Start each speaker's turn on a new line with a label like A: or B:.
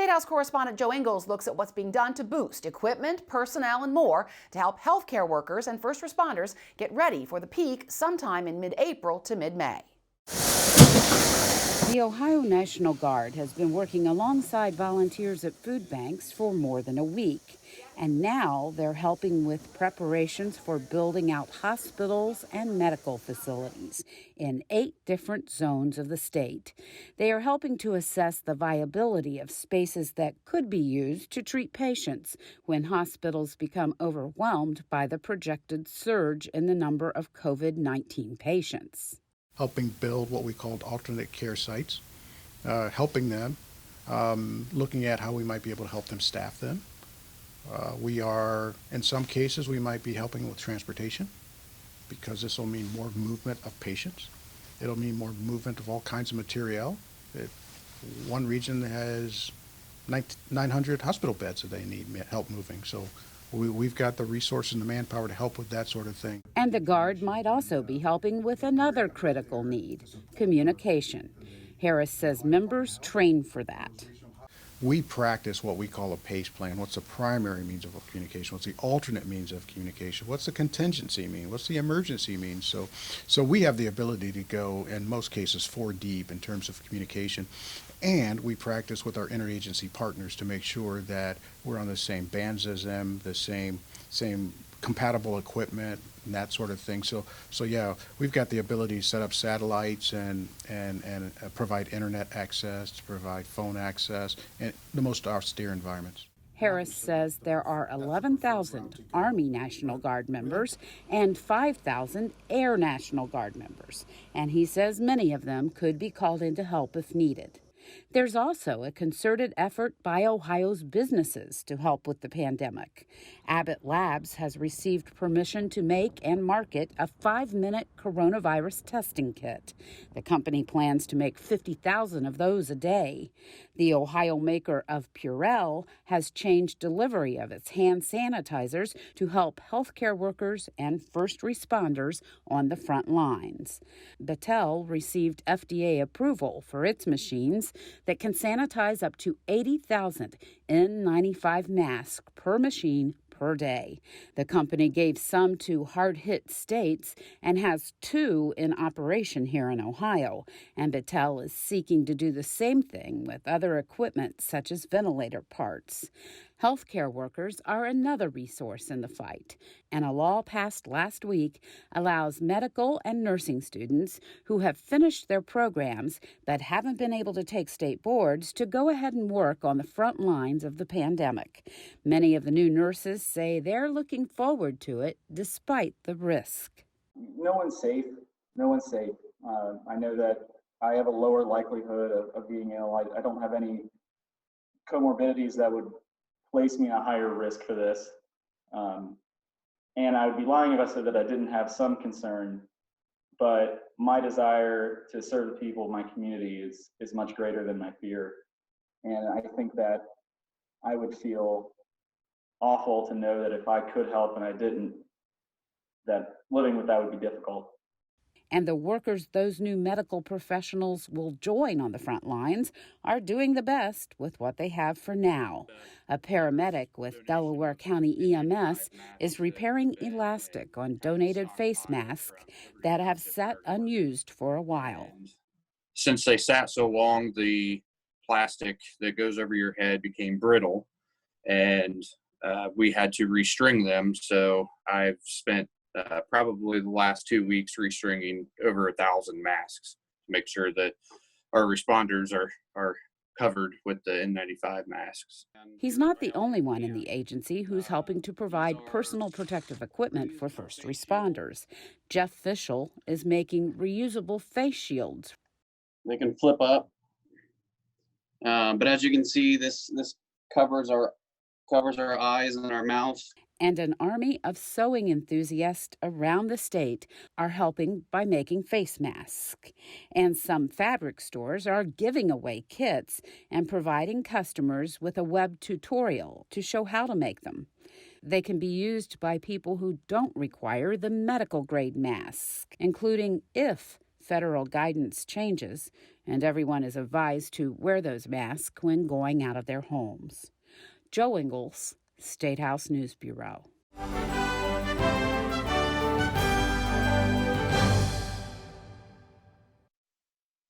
A: State House correspondent Joe Ingles looks at what's being done to boost equipment, personnel, and more to help healthcare workers and first responders get ready for the peak sometime in mid-April to mid-May.
B: The Ohio National Guard has been working alongside volunteers at food banks for more than a week. And now they're helping with preparations for building out hospitals and medical facilities in 8 different zones of the state. They are helping to assess the viability of spaces that could be used to treat patients when hospitals become overwhelmed by the projected surge in the number of COVID-19 patients.
C: Helping build what we called alternate care sites, helping them, looking at how we might be able to help them staff them. We are, in some cases, we might be helping with transportation because this will mean more movement of patients. It'll mean more movement of all kinds of material. One region has 900 hospital beds that they need help moving. So we've got the resources and the manpower to help with that sort of thing.
B: And the Guard might also be helping with another critical need, communication. Harris says members train for that.
C: We practice what we call a PACE plan. What's the primary means of communication? What's the alternate means of communication? What's the contingency mean? What's the emergency mean? So we have the ability to go, in most cases, 4 deep in terms of communication. And we practice with our interagency partners to make sure that we're on the same bands as them, the same compatible equipment, and that sort of thing. So yeah, we've got the ability to set up satellites and provide internet access, to provide phone access, and the most austere environments.
B: Harris says there are 11,000 Army National Guard members and 5,000 Air National Guard members, and he says many of them could be called in to help if needed. There's also a concerted effort by Ohio's businesses to help with the pandemic. Abbott Labs has received permission to make and market a 5-minute coronavirus testing kit. The company plans to make 50,000 of those a day. The Ohio maker of Purell has changed delivery of its hand sanitizers to help healthcare workers and first responders on the front lines. Battelle received FDA approval for its machines that can sanitize up to 80,000 N95 masks per machine per day. The company gave some to hard-hit states and has 2 in operation here in Ohio. And Battelle is seeking to do the same thing with other equipment such as ventilator parts. Healthcare workers are another resource in the fight, and a law passed last week allows medical and nursing students who have finished their programs but haven't been able to take state boards to go ahead and work on the front lines of the pandemic. Many of the new nurses say they're looking forward to it despite the risk.
D: No one's safe. No one's safe. I know that I have a lower likelihood of being ill. I don't have any comorbidities that would place me at a higher risk for this. And I would be lying if I said that I didn't have some concern, but my desire to serve the people of my community is much greater than my fear. And I think that I would feel awful to know that if I could help and I didn't, that living with that would be difficult.
B: And the workers those new medical professionals will join on the front lines are doing the best with what they have for now. A paramedic with Delaware County EMS is repairing elastic on donated face masks that have sat unused for a while.
E: Since they sat so long, the plastic that goes over your head became brittle, and we had to restring them. So I've spent probably the last 2 weeks restringing over 1,000 masks to make sure that our responders are covered with the N95 masks.
B: He's not the only one in the agency who's helping to provide personal protective equipment for first responders. Jeff Fischel is making reusable face shields.
F: They can flip up, but as you can see, this covers our eyes and our mouth.
B: And an army of sewing enthusiasts around the state are helping by making face masks. And some fabric stores are giving away kits and providing customers with a web tutorial to show how to make them. They can be used by people who don't require the medical grade mask, including if federal guidance changes, and everyone is advised to wear those masks when going out of their homes. Joe Ingles, State House News Bureau.